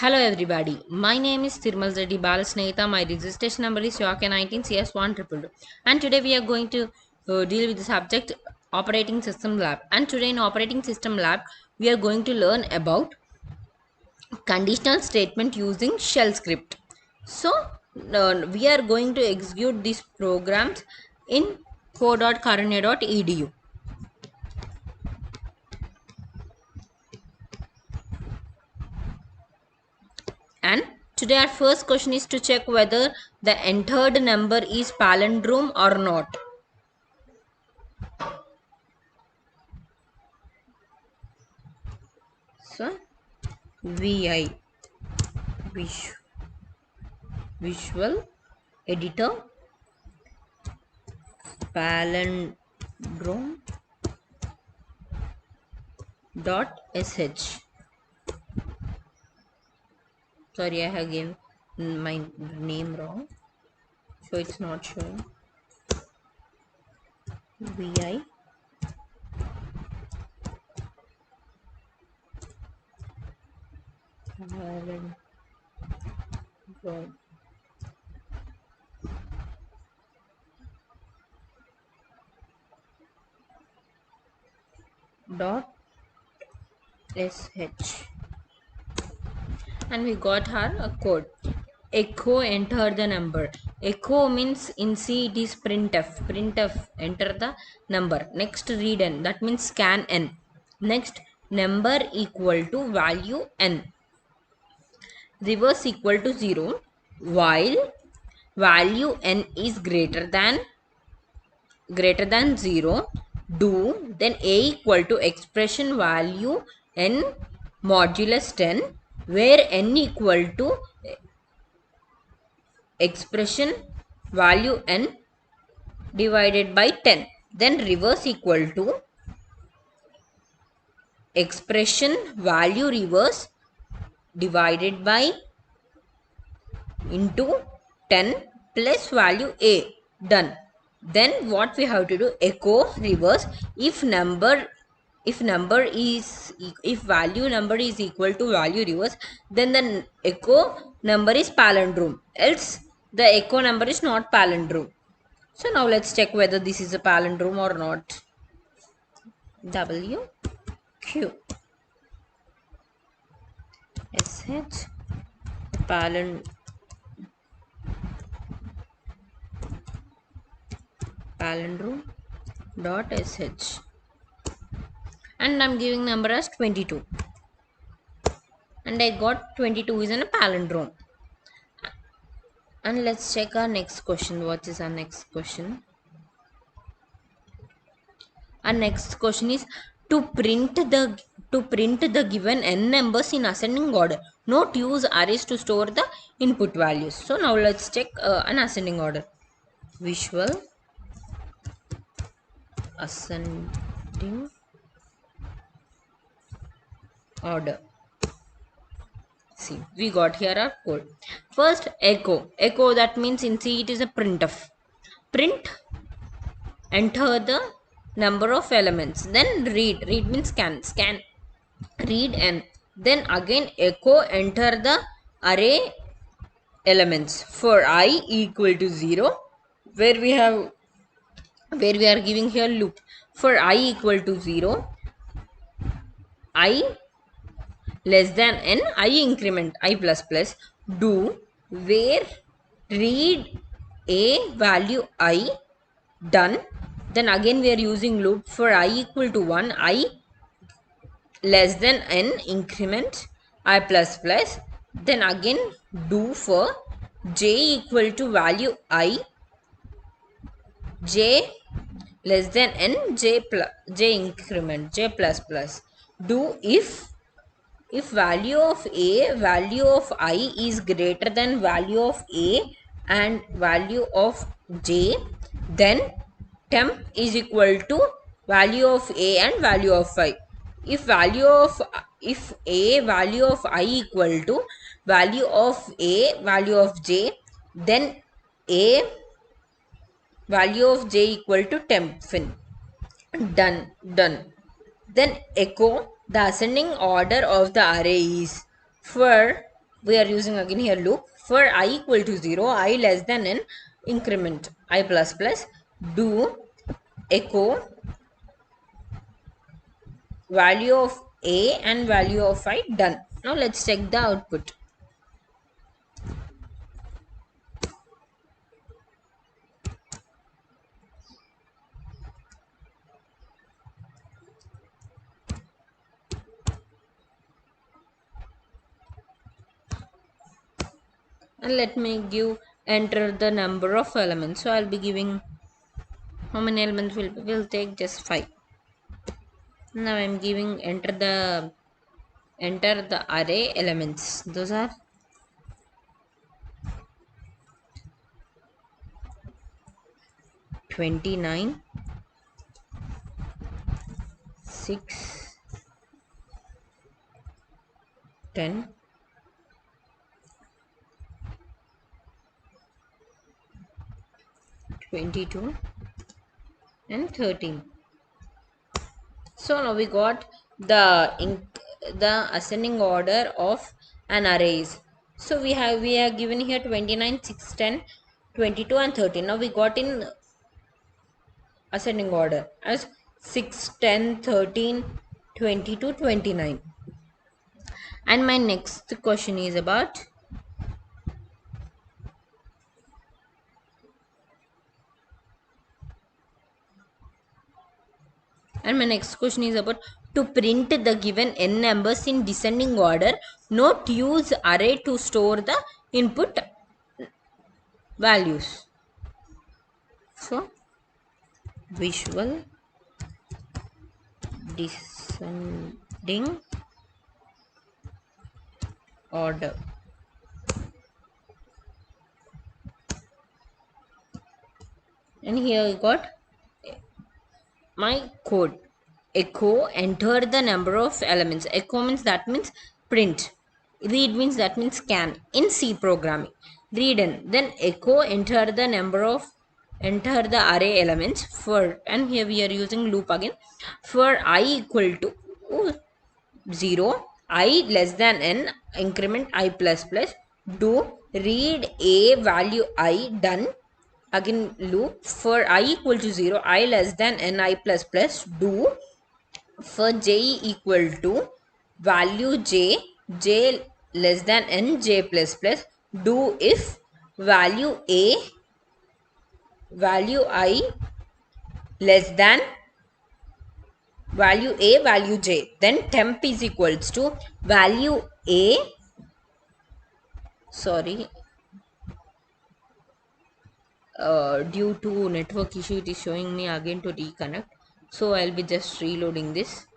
Hello everybody, my name is Thirmal Reddy Balasnehita. My registration number is YK19CS122, and today we are going to deal with the subject Operating System Lab. And today in Operating System Lab we are going to learn about conditional statement using shell script. So we are going to execute these programs in co.karunya.edu. And today our first question is to check whether the entered number is palindrome or not. So VI Visual Editor palindrome .sh. Sorry, I have given my name wrong, so it's not showing. VI palindrome .sh, and we got our code. Echo enter the number. Echo means in C it is printf. Printf enter the number. Next read n, that means scan n. Next number equal to value n. Reverse equal to 0 while value n is greater than 0. Do then a equal to expression value n modulus 10, where n equal to expression value n divided by 10. Then reverse equal to expression value reverse divided by into 10 plus value a. Done. Then what we have to do, echo reverse if value number is equal to value reverse, then the echo number is palindrome, else the echo number is not palindrome. So now let's check whether this is a palindrome or not. W Q S H palindrome .sh, and I'm giving number as 22, and I got 22 is in a palindrome. And let's check our next question. What is our next question? Our next question is to print the given n numbers in ascending order. Note use arrays to store the input values. So now let's check an ascending order. Visual ascending order. See, we got here our code. First echo, that means in C it is a printf. Print, enter the number of elements. Then read means scan read n. Then again echo, enter the array elements. For I equal to 0, where we are giving here loop. For I equal to 0, I less than n, I increment I plus plus, do where read a value I. Done. Then again we are using loop. For I equal to 1, I less than n, increment I plus plus. Then again do for j equal to value I, j less than n, j increment j plus plus. Do if value of I is greater than value of a and value of j, then temp is equal to value of a and value of I. If value of I equal to value of a, value of j, then a value of j equal to temp fin. Done. Then echo the ascending order of the array is. For we are using again here loop. For I equal to 0, I less than n, increment I plus plus, do echo value of a and value of I, done. Now let's check the output. And let me give, enter the number of elements. So I'll be giving, how many elements will take? Just 5. Now I'm giving, enter the array elements. Those are 29, 6, 10, 22 and 13. So now we got the ascending order of an arrays. So we are given here 29, 6, 10, 22 and 13. Now we got in ascending order as 6, 10, 13, 22, 29. And my next question is about to print the given n numbers in descending order. Note, use array to store the input values. So visual descending order. And here we got my code. Echo, enter the number of elements. Echo means, that means print. Read means, that means scan. In C programming, read n, then echo, enter the array elements for, and here we are using loop again. For I equal to 0, I less than n, increment I plus plus, do read a value I, done. Again loop. For I equal to 0, I less than n, I plus plus, do. For j equal to value j less than n, j plus plus, do if value a, value I less than value a, value j, then temp is equals to value a, sorry, due to network issue it is showing me again to reconnect, so I'll be just reloading this.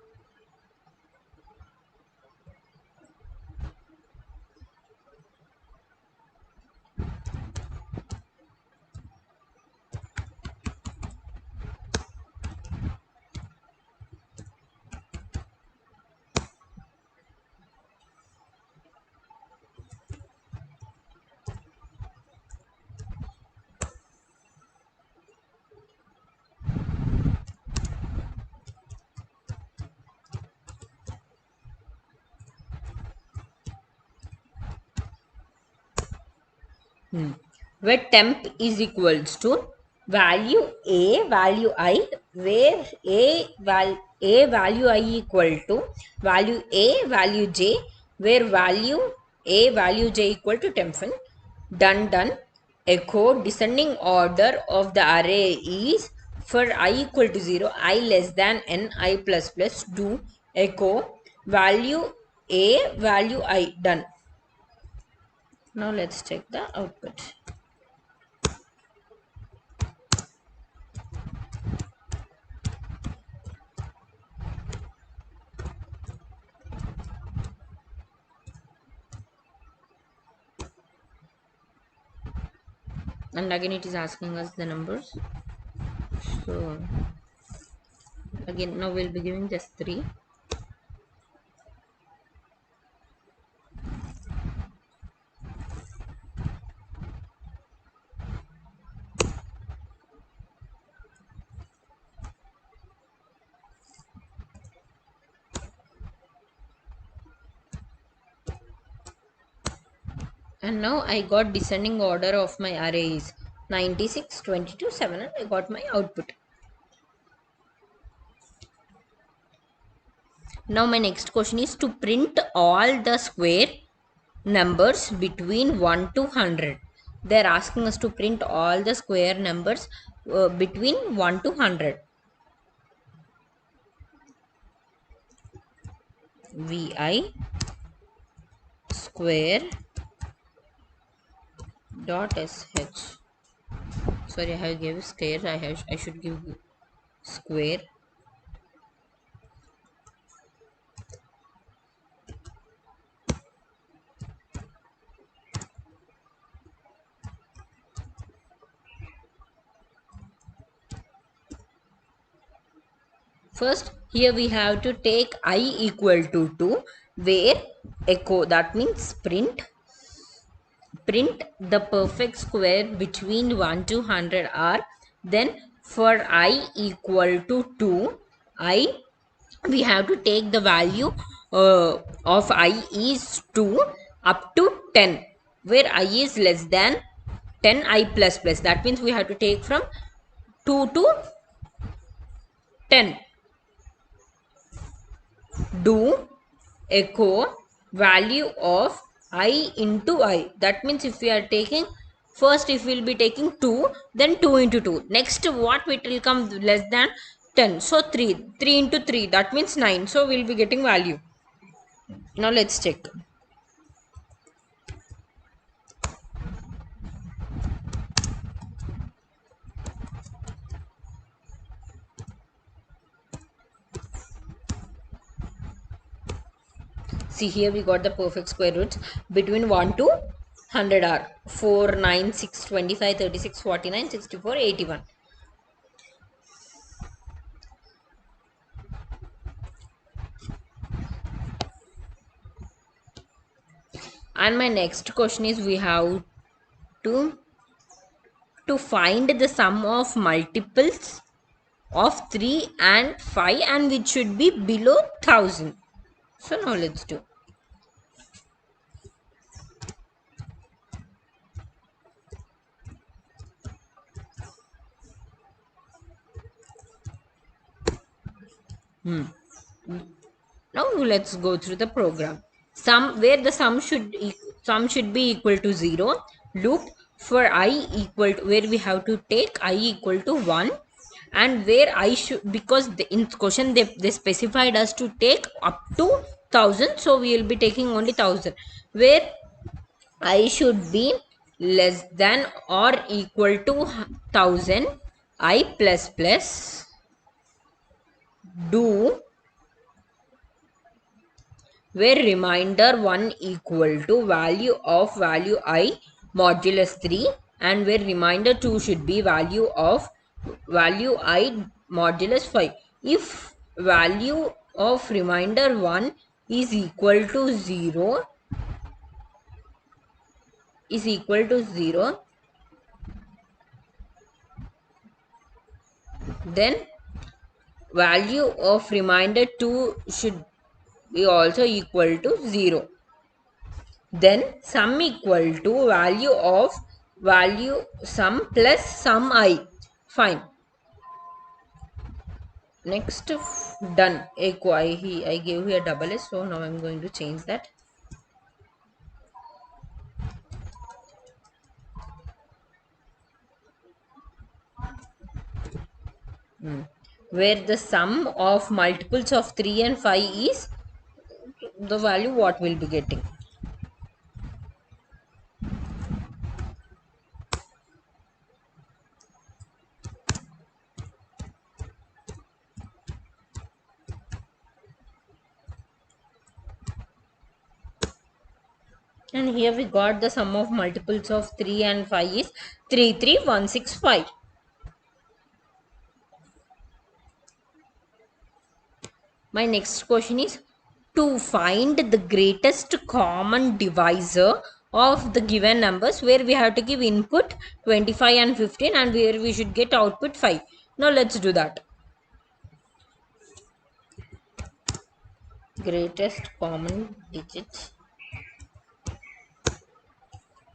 Where temp is equals to value a, value I, where a value I equal to value a, value j, where value a, value j equal to temp. Done. Echo descending order of the array is, for I equal to 0, I less than n, I plus plus, do echo value a, value I, done. Now let's check the output. And again it is asking us the numbers. So again now we'll be giving just 3. And now I got descending order of my arrays 96, 22, 7, and I got my output. Now my next question is to print all the square numbers between 1 to 100. They are asking us to print all the square numbers between 1 to 100. Vi square dot sh. Sorry, I have given square. I should give square. First, here we have to take I equal to 2, where echo, that means print the perfect square between 1 to 100 are. Then for I equal to 2, I we have to take the value of I is 2 up to 10, where I is less than 10 I plus plus, that means we have to take from 2 to 10. Do echo value of I into I, that means if we are taking first, if we will be taking 2, then 2 into 2, next what it will come less than 10, so 3 into 3, that means 9, so we will be getting value. Now let's check. See, here we got the perfect square roots between 1 to 100 are 4, 9, 6, 25, 36, 49, 64, 81. And my next question is we have to find the sum of multiples of 3 and 5, and which should be below 1000. So now let's do. Now let's go through the program. Sum, where the sum should be equal to 0. Loop for I equal to, where we have to take I equal to 1, and where I should, because in question they specified us to take up to 1000, so we will be taking only 1000, where I should be less than or equal to 1000. I plus plus do, where remainder 1 equal to value of value I modulus 3, and where remainder 2 should be value of value I modulus 5. If value of remainder 1 is equal to 0, then value of remainder 2 should be also equal to 0. Then sum equal to value of value sum plus sum I. Fine. Next, done. Echo I gave here double S, so now I'm going to change that. Where the sum of multiples of 3 and 5 is the value what we'll be getting. And here we got the sum of multiples of 3 and 5 is 33165. My next question is to find the greatest common divisor of the given numbers, where we have to give input 25 and 15, and where we should get output 5. Now let's do that. Greatest common digit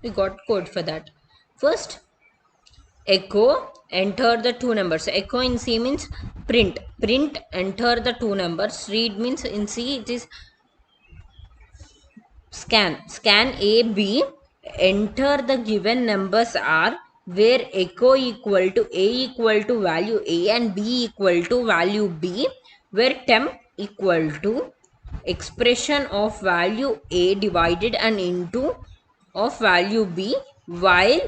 We got code for that. First, echo, enter the two numbers. Echo in C means print. Print, enter the two numbers. Read means in C it is scan. Scan A, B, enter the given numbers are where echo equal to A equal to value A and B equal to value B, where temp equal to expression of value A divided and into of value B, while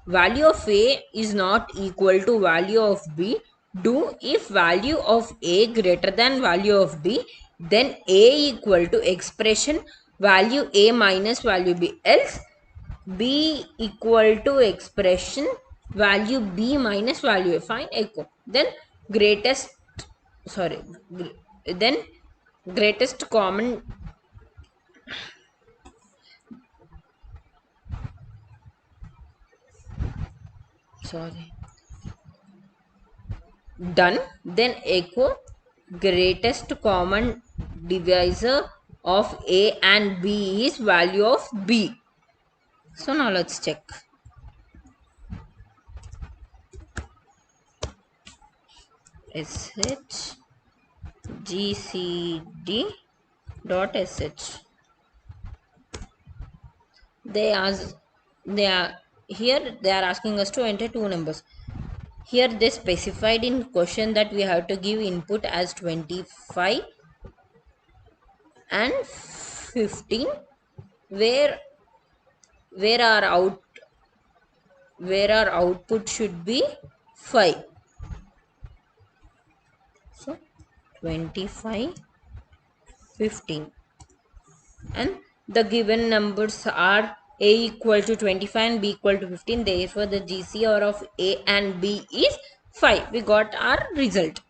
value of A is not equal to value of B. Do if value of A greater than value of B, then A equal to expression value A minus value B, else B equal to expression value B minus value A. Find echo. Then greatest, sorry, then greatest common, sorry, done. Then echo greatest common divisor of A and B is value of B. So now let's check. sh gcd dot sh. They are here, they are asking us to enter two numbers. Here they specified in question that we have to give input as 25 and 15, where where our out where our output should be 5. So 25, 15, and the given numbers are A equal to 25 and B equal to 15. Therefore the GCR of A and B is 5. We got our result.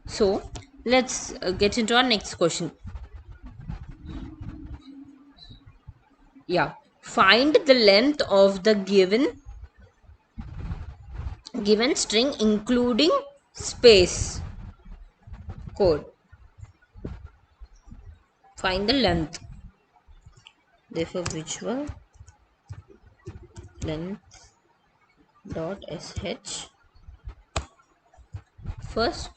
So let's get into our next question. Yeah, find the length of the given string including space code. Find the length. Therefore visual length dot sh. First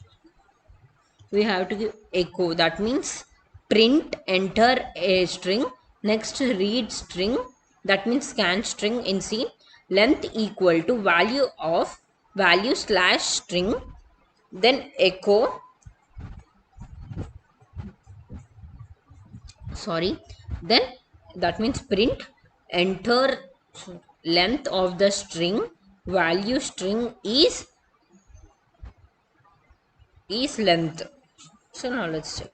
we have to give echo, that means print enter a string. Next read string, that means scan string in C. Length equal to value of value slash string, then echo, sorry, then that means print enter length of the string, value string is length. So now let's check.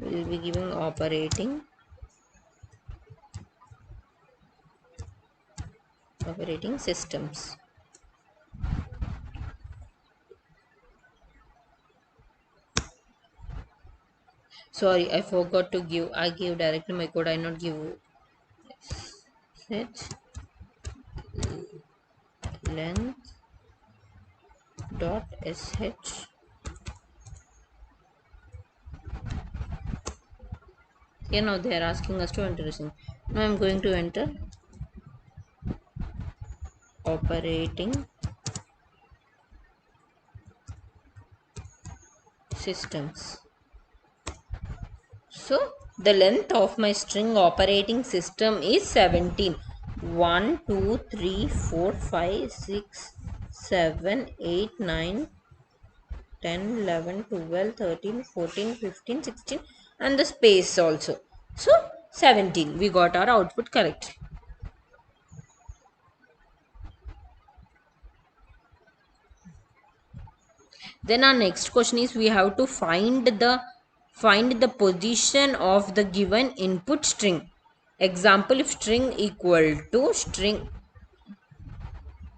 We will be giving operating systems. Sorry, I forgot to give. I gave directly my code. I not give set length dot sh. Here now they are asking us to enter this. Now I am going to enter operating systems. So the length of my string operating system is 17. 1, 2, 3, 4, 5, 6, 7, 8, 9, 10, 11, 12, 13, 14, 15, 16, and the space also. So 17. We got our output correct. Then our next question is we have to find the position of the given input string. Example, if string equal to string,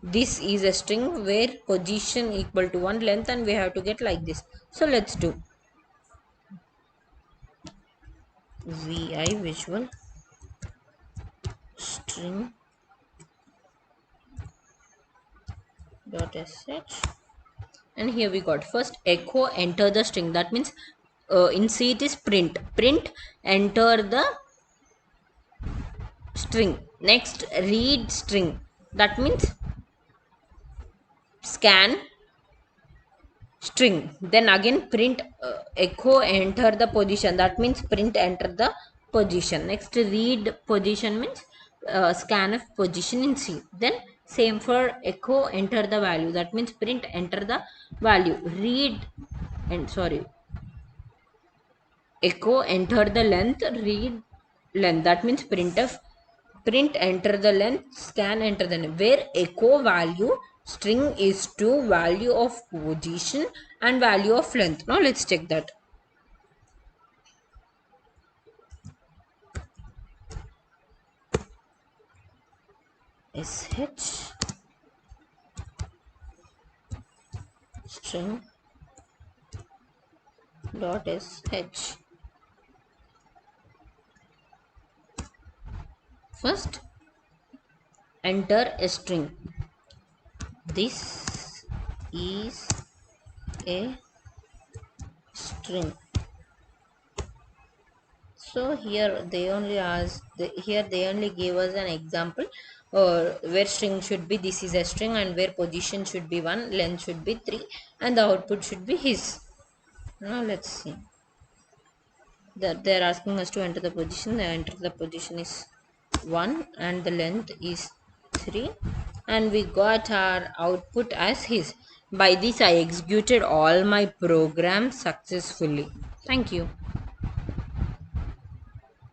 this is a string where position equal to 1, length, and we have to get like this. So let's do vi visual string dot sh. And here we got first echo enter the string, that means in C it is print, enter the string. Next read string, that means scan string. Then again print echo enter the position, that means print enter the position. Next read position means scan of position in C. Then same for echo enter the value, that means print enter the value. Read and sorry, echo enter the length, read length, that means print enter the length, scan enter the length. Where echo value string is to value of position and value of length. Now let's check that. Sh string dot sh. First enter a string. This is a string. So here they only gave us an example where string should be this is a string, and where position should be 1, length should be 3, and the output should be his. Now let's see that they're asking us to enter the position. The enter the position is 1 and the length is 3, and we got our output as his. By this I executed all my programs successfully. Thank you.